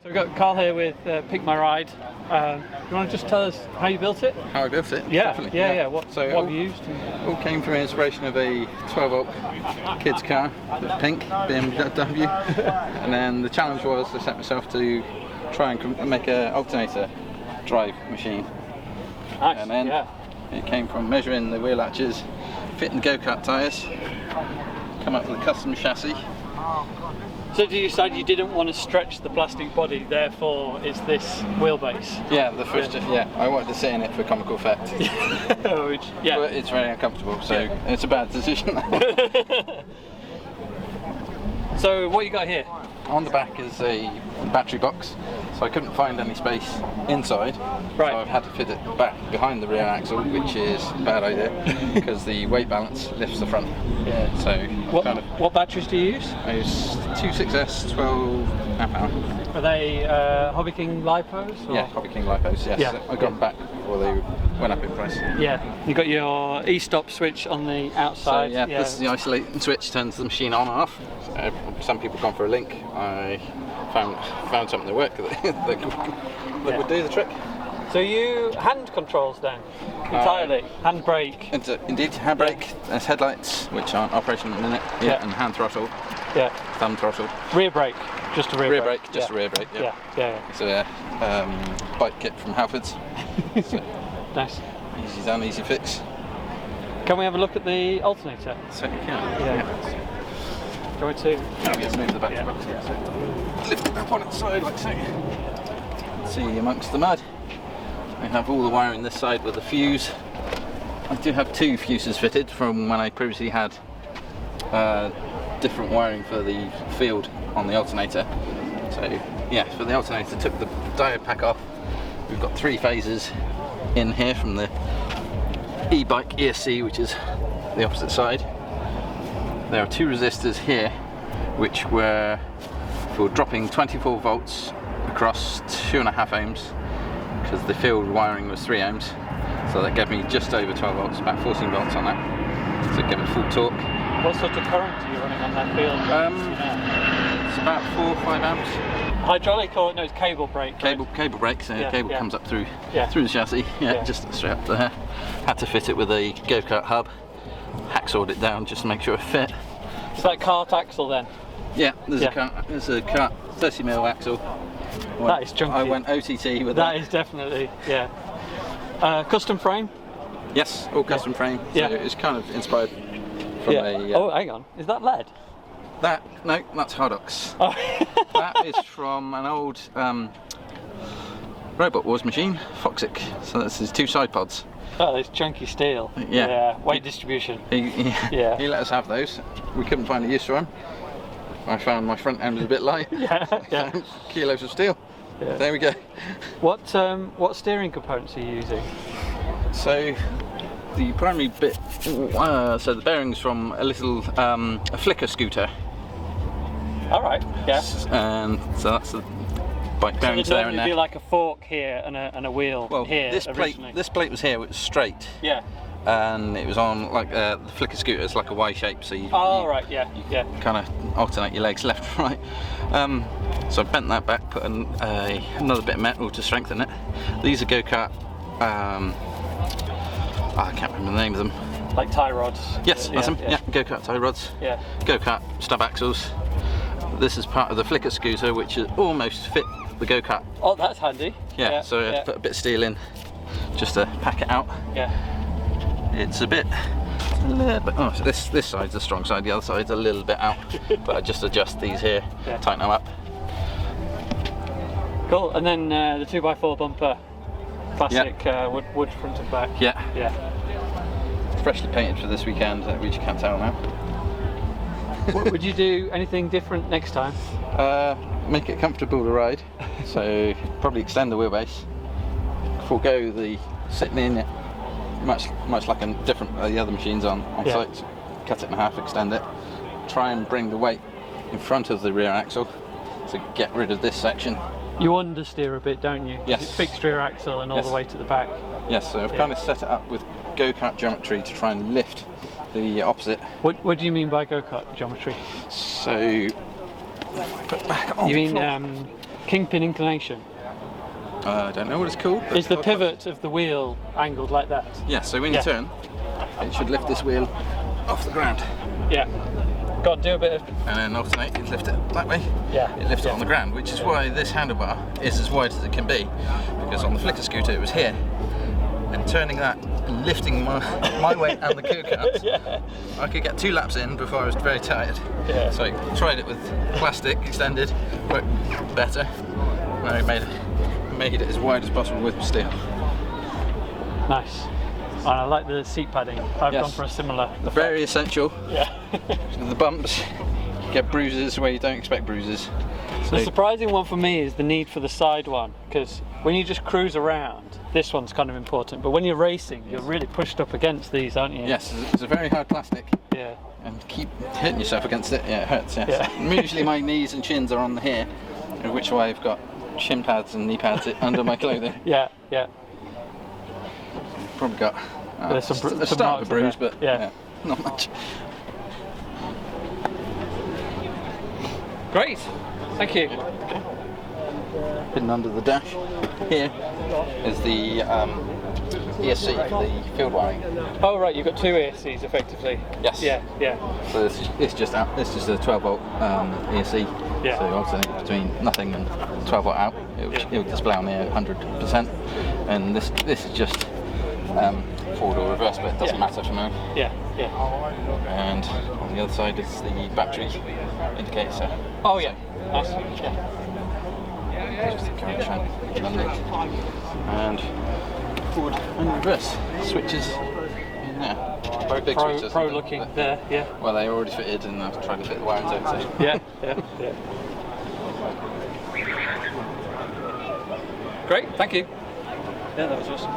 So we've got Carl here with Pick My Ride. You want to just tell us how you built it? How I built it? Yeah, Definitely. yeah. What have you used? All came from inspiration of a 12-volt kids car, that's pink, BMW. And then the challenge was I set myself to try and make an alternator drive machine. Nice, and then it came from measuring the wheel arches, fitting the go-kart tyres, come up with a custom chassis. So did you decide you didn't want to stretch the plastic body, therefore it's this wheelbase? Yeah, the first, I wanted to sit in it for comical effect. Which, but it's very uncomfortable, so it's a bad decision. So what you got here? On the back is a battery box, so I couldn't find any space inside, right. So I've had to fit it back behind the rear axle, which is a bad idea because the weight balance lifts the front. Yeah. So what batteries do you use? I use 26S 12 amp hour. Are they Hobby King LiPos? Or? Yeah, Hobby King LiPos. Yes, yeah. I got them back before they went up in price. Yeah, you got your e-stop switch on the outside. So this is the isolating switch, turns the machine on and off. So, some people gone for a link. I found something that worked that would do the trick. So you hand controls then entirely, hand brake. Indeed, hand brake. There's headlights which aren't operational at the minute. And hand throttle. Yeah. Thumb throttle. Rear brake, just a rear brake. Just a rear brake. Yeah. It's a bike kit from Halfords. So, nice. Easy done, easy fix. Can we have a look at the alternator? Certainly can. Go to. Let's move the battery box. So lift it up on its side like so. See amongst the mud. I have all the wiring this side with a fuse. I do have two fuses fitted from when I previously had different wiring for the field on the alternator. So for the alternator, took the diode pack off. We've got 3 phases in here from the e-bike ESC, which is the opposite side. There are 2 resistors here, which were for dropping 24 volts across 2.5 ohms, because the field wiring was 3 ohms. So that gave me just over 12 volts, about 14 volts on that. So it gave me full torque. What sort of current are you running on that field? It's about 4 or 5 amps. Hydraulic or no, it's cable brake? Cable brake, so the cable comes up through the chassis, just straight up there. Had to fit it with a go-kart hub, hacksawed it down just to make sure it fit. It's like kart axle then? Yeah, there's a kart 30mm axle. That is chunky. I went OTT with that. That is definitely, custom frame? Yes, all custom frame. So it's kind of inspired from a... oh, hang on, is that lead? No, that's Hardox. Oh. That is from an old Robot Wars machine, Foxic. So that's his 2 side pods. Oh, it's chunky steel. Yeah. Weight distribution. He let us have those. We couldn't find a use for them. I found my front end was a bit light. Kilos of steel. Yeah. There we go. What steering components are you using? So the primary bit, so the bearings from a little a flicker scooter. All right. Yeah. And so that's the bike bearings there and there. It'd be like a fork here and a wheel here. This plate was here. It was straight. Yeah. And it was on like the flicker scooter. It's like a Y shape, so you kind of alternate your legs left and right. So I bent that back, put another bit of metal to strengthen it. These are go-kart. I can't remember the name of them. Like tie rods. Yes, that's them. Yeah, go-kart tie rods. Yeah. Go-kart stub axles. This is part of the flicker scooter, which is almost fit the go-kart. Oh, that's handy. Yeah. So I put a bit of steel in just to pack it out. Yeah. It's a little bit. Oh, so this side's the strong side. The other side's a little bit out. But I just adjust these here, tighten them up. Cool. And then the 2x4 bumper. Classic wood front and back. Yeah. It's freshly painted for this weekend, which you can't tell now. Would you do anything different next time? Make it comfortable to ride. So probably extend the wheelbase. Forego the sitting in it, much like the other machines on site. Cut it in half, extend it. Try and bring the weight in front of the rear axle to get rid of this section. You understeer a bit, don't you? Yes. It's fixed rear axle and all the way to the back. Yes, so I've kind of set it up with go-kart geometry to try and lift the opposite. What do you mean by go-kart geometry? So, put back on you mean kingpin inclination? I don't know what it's called. But Is the pivot of the wheel angled like that? Yeah, so when you turn, it should lift this wheel off the ground. Yeah. Go on, do a bit of... And then alternate, you lift it that way. Yeah. It lifts it on the ground, which is why this handlebar is as wide as it can be. Because on the flicker scooter it was here. And turning that and lifting my weight and the go-kart, Yeah. I could get 2 laps in before I was very tired. Yeah. So I tried it with plastic extended, worked better. And I made it as wide as possible with steel. Nice. And I like the seat padding. I've Yes. gone for a similar. Very essential. Yeah. The bumps, you get bruises where you don't expect bruises. The surprising one for me is the need for the side one, because when you just cruise around, this one's kind of important, but when you're racing, you're really pushed up against these, aren't you? Yes, it's a very hard plastic. Yeah. And keep hitting yourself against it, yeah, it hurts, yes. Yeah. Usually my knees and chins are on the here, which way I've got shin pads and knee pads under my clothing. Yeah, yeah. Probably got There's some the some start of a marks bruise, in but there. Yeah. not much. Great. Thank you. Hidden under the dash here is the ESC for the field wiring. Oh right, you've got 2 ESCs effectively. Yes. Yeah, yeah. So it's just out. It's just a 12 volt ESC. Yeah. So alternate between nothing and 12 volt out. It will display on there 100%. And this is just forward or reverse, but it doesn't matter for me. Yeah, yeah. And on the other side is the battery indicator. So Oh yeah. Nice. Yeah. just the current channel underneath. And forward and reverse switches in there. Very big switches. Pro looking there, yeah. Well, they're already fitted, and I've tried to fit the wiring to it. So. Yeah, yeah, yeah. Great, thank you. Yeah, that was awesome.